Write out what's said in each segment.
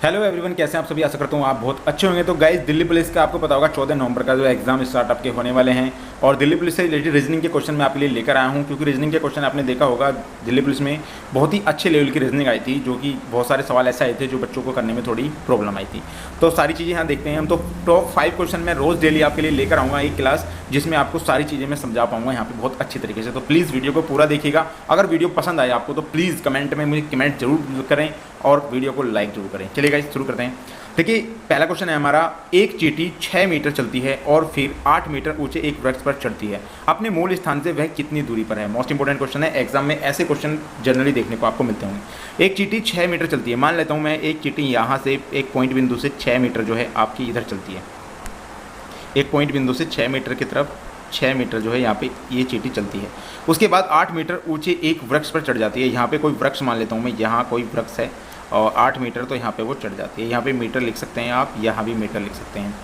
Hello everyone, कैसे हैं आप सभी। आशा करता हूँ आप बहुत अच्छे होंगे। तो गाइस, दिल्ली पुलिस का आपको पता होगा 14 नवंबर का जो एग्जाम स्टार्ट आपके होने वाले हैं और दिल्ली पुलिस से रिलेटेड रीजनिंग के क्वेश्चन मैं आपके लिए लेकर आया हूँ, क्योंकि रीजनिंग के क्वेश्चन आपने देखा होगा दिल्ली पुलिस में बहुत ही अच्छे लेवल की रीजनिंग आई थी, जो कि बहुत सारे सवाल ऐसे आए थे जो बच्चों को करने में थोड़ी प्रॉब्लम आई थी। तो सारी चीज़ें यहाँ देखते हैं हम। तो टॉप 5 क्वेश्चन मैं रोज़ डेली आपके लिए लेकर आऊँगा एक क्लास, जिसमें आपको सारी चीज़ें मैं समझा पाऊँगा यहाँ पे बहुत अच्छी तरीके से। तो प्लीज़ वीडियो को पूरा देखिएगा। अगर वीडियो पसंद आए आपको तो प्लीज़ कमेंट में मुझे कमेंट जरूर करें और वीडियो को लाइक जरूर करें। चलिए गाइस, शुरू करते हैं। देखिए, पहला क्वेश्चन है हमारा, एक चींटी 6 मीटर चलती है और फिर 8 मीटर ऊंचे एक वृक्ष पर चढ़ती है, अपने मूल स्थान से वह कितनी दूरी पर है। मोस्ट इंपॉर्टेंट क्वेश्चन है, एग्जाम में ऐसे क्वेश्चन जनरली देखने को आपको मिलते होंगे। एक चींटी 6 मीटर चलती है, मान लेता हूँ मैं एक चींटी यहाँ से एक पॉइंट बिंदु से 6 मीटर जो है आपकी इधर चलती है, एक पॉइंट बिंदु से 6 मीटर की तरफ 6 मीटर जो है यहाँ पे ये चींटी चलती है। उसके बाद 8 मीटर ऊंचे एक वृक्ष पर चढ़ जाती है। यहाँ पे कोई वृक्ष मान लेता हूँ मैं, यहाँ कोई वृक्ष है और 8 मीटर तो यहाँ पे वो चढ़ जाती है। यहाँ पे मीटर लिख सकते हैं आप, यहाँ भी मीटर लिख सकते हैं।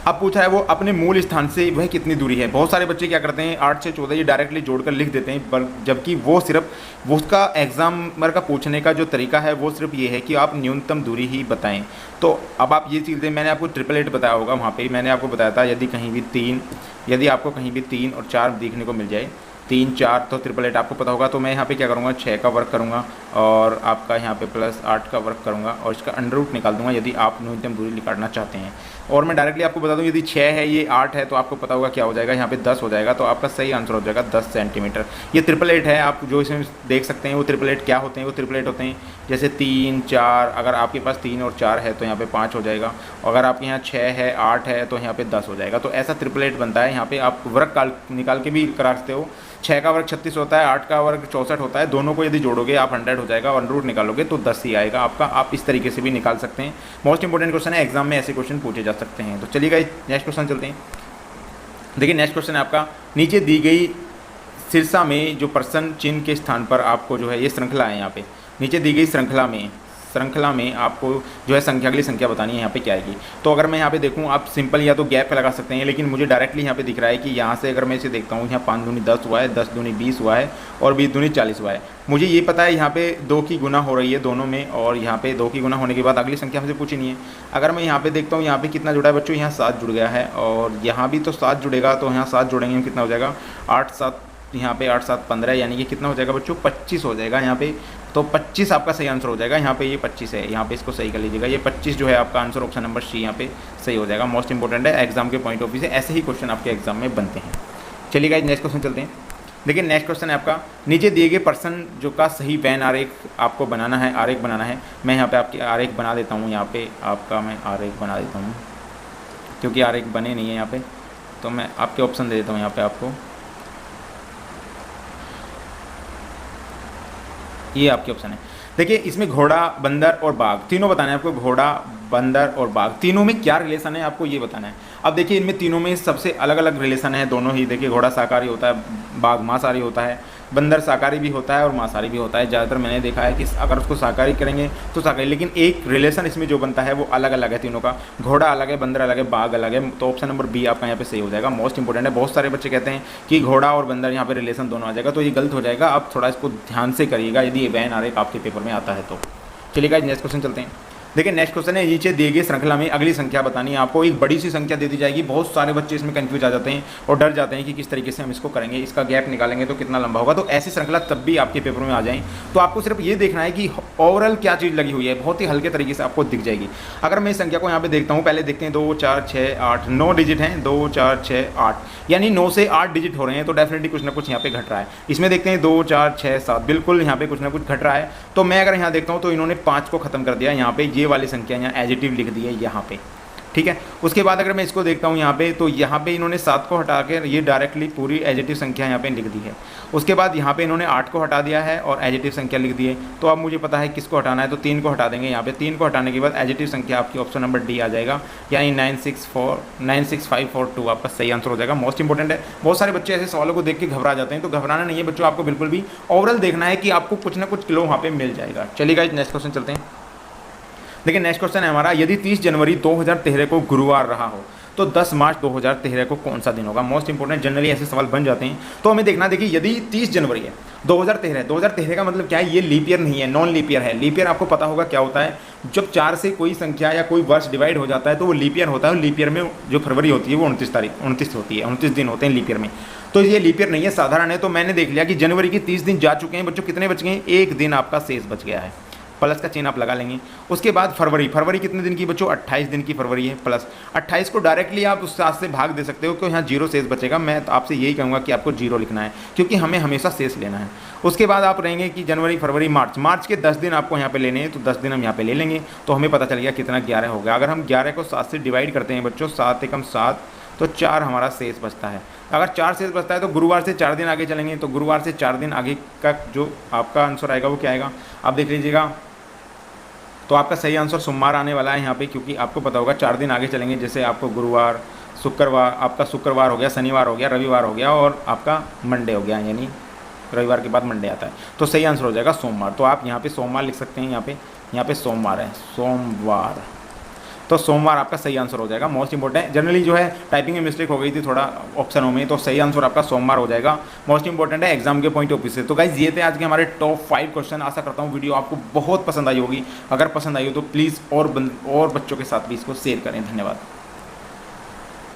अब पूछा है वो अपने मूल स्थान से वह कितनी दूरी है। बहुत सारे बच्चे क्या करते हैं 8 से 14 ये डायरेक्टली जोड़कर लिख देते हैं, पर जबकि वो सिर्फ उसका एग्जामर का पूछने का जो तरीका है वो सिर्फ ये है कि आप न्यूनतम दूरी ही बताएं। तो अब आप ये चीज़ें, मैंने आपको 888 बताया होगा, वहाँ पे मैंने आपको बताया था यदि कहीं भी 3, यदि आपको कहीं भी 3 और 4 देखने को मिल जाए, 3 4 तो 888 आपको पता होगा। तो मैं यहाँ पे क्या करूँगा, 6 का वर्क करूँगा और आपका यहाँ पे प्लस 8 का वर्क करूँगा और इसका अंडर रूट निकाल दूंगा यदि आप न्यूनतम दूरी निकालना चाहते हैं। और मैं डायरेक्टली आपको बता दूँ, यदि 6 है ये 8 है तो आपको पता होगा क्या हो जाएगा, यहाँ पे 10 हो जाएगा। तो आपका सही आंसर हो जाएगा 10 सेंटीमीटर। ये 888 है, आप जो इसमें देख सकते हैं वो 888 क्या होते हैं। वो 888 होते हैं जैसे 3 4, अगर आपके पास 3 और 4 है तो यहाँ पे 5 हो जाएगा, अगर आपके यहाँ 6 है 8 है तो यहाँ पे 10 हो जाएगा। तो ऐसा 888 बनता है। यहाँ पे आप वर्क निकाल के भी करा सकते हो। 6 का वर्ग 36 होता है, 8 का वर्ग 64 होता है। दोनों को यदि जोड़ोगे आप 100 हो जाएगा और रूट निकालोगे तो 10 ही आएगा आपका। आप इस तरीके से भी निकाल सकते हैं। मोस्ट इंपॉर्टेंट क्वेश्चन है, एग्जाम में ऐसे क्वेश्चन पूछे जा सकते हैं। तो चलिए नेक्स्ट क्वेश्चन चलते हैं। देखिए, नेक्स्ट क्वेश्चन है आपका, नीचे दी गई शीर्षा में जो प्रश्न चिन्ह के स्थान पर आपको जो है ये श्रृंखला है, यहाँ पे नीचे दी गई श्रृंखला में आपको जो है संख्या, अगली संख्या बतानी है यहाँ पे क्या आएगी। तो अगर मैं यहाँ पे देखूँ, आप सिंपल या तो गैप लगा सकते हैं, लेकिन मुझे डायरेक्टली यहाँ पे दिख रहा है कि यहाँ से अगर मैं इसे देखता हूँ, यहाँ 5 दूनी 10 हुआ है, 10 दूनी 20 हुआ है और 20 दूनी 40 हुआ है। मुझे ये पता है यहाँ पे 2 की गुना हो रही है दोनों में, और यहाँ पे 2 की गुना होने के बाद अगली संख्या हमसे पूछी नहीं है। अगर मैं यहाँ पे देखता हूँ यहाँ पे कितना जुड़ा है बच्चों, यहाँ 7 जुड़ गया है और यहाँ भी तो 7 जुड़ेगा, तो यहाँ 7 जुड़ेंगे कितना हो जाएगा, 8 7, यहाँ पे 8 7 15, यानी कि कितना हो जाएगा बच्चों, 25 हो जाएगा यहाँ पे। तो 25 आपका सही आंसर हो जाएगा। यहाँ पे ये 25 है, यहाँ पे इसको सही कर लीजिएगा। ये 25 जो है आपका आंसर ऑप्शन नंबर सी यहाँ पे सही हो जाएगा। मोस्ट इंपॉर्टेंट है, एग्जाम के पॉइंट ऑफ व्यू से ऐसे ही क्वेश्चन आपके एग्जाम में बनते हैं। चलिए गाइस, नेक्स्ट क्वेश्चन चलते हैं। देखिए, नेक्स्ट क्वेश्चन है आपका, नीचे दिए गए प्रश्न जो का सही वैन आरेख आपको बनाना है, आरेख बनाना है। मैं यहाँ पे आपके आरेख बना देता हूँ, यहाँ पे आपका मैं आरेख बना देता हूँ, क्योंकि आरेख बने नहीं है यहाँ पे, तो मैं आपके ऑप्शन दे देता हूँ यहाँ पे आपको। ये आपके ऑप्शन है। देखिए, इसमें घोड़ा, बंदर और बाघ तीनों बताना है आपको। घोड़ा, बंदर और बाघ तीनों में क्या रिलेशन है आपको ये बताना है। अब देखिए, इनमें तीनों में सबसे अलग अलग रिलेशन है दोनों ही। देखिए, घोड़ा शाकाहारी होता है, बाघ मांसाहारी होता है, बंदर शाकाहारी भी होता है और मांसाहारी भी होता है। ज़्यादातर मैंने देखा है कि अगर उसको शाकाहारी करेंगे तो शाकाहारी, लेकिन एक रिलेशन इसमें जो बनता है वो अलग अलग है तीनों का। घोड़ा अलग है, बंदर अलग है, बाघ अलग है। तो ऑप्शन नंबर बी आपका यहाँ पे सही हो जाएगा। मोस्ट इंपॉर्टेंट है। बहुत सारे बच्चे कहते हैं कि घोड़ा और बंदर यहाँ पे रिलेशन दोनों आ जाएगा, तो ये गलत हो जाएगा। आप थोड़ा इसको ध्यान से करिएगा यदि ये वैन आरेख आपके पेपर में आता है तो। चलिए गाइस, नेक्स्ट क्वेश्चन चलते हैं। देखिए, नेक्स्ट क्वेश्चन है, नीचे दिए गए श्रृंखला में अगली संख्या बतानी है आपको। एक बड़ी सी संख्या दे दी जाएगी। बहुत सारे बच्चे इसमें कंफ्यूज आ जाते हैं और डर जाते हैं कि किस तरीके से हम इसको करेंगे, इसका गैप निकालेंगे तो कितना लंबा होगा। तो ऐसी श्रृंखला तब भी आपके पेपर में आ जाए तो आपको सिर्फ ये देखना है कि ओवरऑल क्या चीज़ लगी हुई है, बहुत ही हल्के तरीके से आपको दिख जाएगी। अगर मैं इस संख्या को यहाँ पे देखता हूँ, पहले देखते हैं 2 4 6 8, 9 डिजिट हैं, 2 4 6 8, यानी 9 से 8 डिजिट हो रहे हैं, तो डेफिनेटली कुछ ना कुछ यहाँ पे घट रहा है। इसमें देखते हैं 2 4 6 7, बिल्कुल यहाँ पे कुछ ना कुछ घट रहा है। तो मैं अगर यहाँ देखता हूँ तो इन्होंने 5 को खत्म कर दिया, यहाँ पे ये वाली संख्या यहाँ एडिटिव लिख दी है यहाँ पे, ठीक है। उसके बाद अगर मैं इसको देखता हूँ यहाँ पे, तो यहाँ पे इन्होंने 7 को हटा के ये डायरेक्टली पूरी एडिटिव संख्या यहाँ पे लिख दी है। उसके बाद यहाँ पे इन्होंने 8 को हटा दिया है और एडिटिव संख्या लिख दी है। तो अब मुझे पता है किसको हटाना है, तो 3 को हटा देंगे। यहाँ पे 3 को हटाने के बाद एडिटिव संख्या आपकी ऑप्शन नंबर डी आ जाएगा, यानी 96542 आपका सही आंसर हो जाएगा। मोस्ट इंपॉर्टेंट है। बहुत सारे बच्चे ऐसे सवालों को देख के घबरा जाते हैं, तो घबराना नहीं है बच्चों, आपको बिल्कुल भी ओवरऑल देखना है कि आपको कुछ ना कुछ किलो वहाँ पे मिल जाएगा। चलिए गाइस, नेक्स्ट क्वेश्चन चलते हैं। देखिए, नेक्स्ट क्वेश्चन है हमारा, यदि 30 जनवरी 2013 को गुरुवार रहा हो तो 10 मार्च 2013 को कौन सा दिन होगा। मोस्ट इंपॉर्टेंट, जनरली ऐसे सवाल बन जाते हैं, तो हमें देखना। देखिए, यदि 30 जनवरी है 2013 का मतलब क्या है, ये लीप ईयर नहीं है, नॉन लीप ईयर है। लीप ईयर आपको पता होगा क्या होता है, जब 4 से कोई संख्या या कोई वर्ष डिवाइड हो जाता है तो वो लीप ईयर होता है। लीप ईयर में जो फरवरी होती है वो 29 होती है, 29 दिन होते हैं लीप ईयर में। तो ये लीप ईयर नहीं है, साधारण है। तो मैंने देख लिया कि जनवरी के 30 दिन जा चुके हैं बच्चों, कितने बच गए हैं, एक दिन आपका शेष बच गया है, प्लस का चिन्ह आप लगा लेंगे। उसके बाद फरवरी कितने दिन की बच्चों, 28 दिन की फरवरी है, प्लस 28 को डायरेक्टली आप उस 7 से भाग दे सकते हो, क्योंकि यहाँ जीरो शेष बचेगा। मैं तो आपसे यही कहूँगा कि आपको जीरो लिखना है, क्योंकि हमें हमेशा शेष लेना है। उसके बाद आप रहेंगे कि जनवरी, फरवरी, मार्च के 10 दिन आपको यहाँ पे लेने हैं, तो 10 दिन हम यहाँ पे ले लेंगे, तो हमें पता चल गया कितना 11 हो गया। अगर हम 11 को 7 से डिवाइड करते हैं बच्चों, 7 एकम 7, तो 4 हमारा शेष बचता है। अगर 4 शेष बचता है तो गुरुवार से 4 दिन आगे चलेंगे, तो गुरुवार से 4 दिन आगे का जो आपका आंसर आएगा वो क्या आएगा, आप देख लीजिएगा। तो आपका सही आंसर सोमवार आने वाला है यहाँ पे, क्योंकि आपको पता होगा 4 दिन आगे चलेंगे, जैसे आपको गुरुवार, शुक्रवार, आपका शुक्रवार हो गया, शनिवार हो गया, रविवार हो गया और आपका मंडे हो गया, यानी रविवार के बाद मंडे आता है, तो सही आंसर हो जाएगा सोमवार। तो आप यहाँ पे सोमवार लिख सकते हैं, यहाँ पे सोमवार है, सोमवार। तो सोमवार आपका सही आंसर हो जाएगा। मोस्ट इंपॉर्टेंट, जनरली जो है टाइपिंग में मिस्टेक हो गई थी थोड़ा ऑप्शनों में, तो सही आंसर आपका सोमवार हो जाएगा। मोस्ट इंपॉर्टेंट है एग्जाम के पॉइंट ऑफ व्यू से। तो गाइज ये थे आज के हमारे टॉप 5 क्वेश्चन। आशा करता हूँ वीडियो आपको बहुत पसंद आई होगी। अगर पसंद आई हो तो प्लीज़ और बच्चों के साथ भी इसको शेयर करें। धन्यवाद।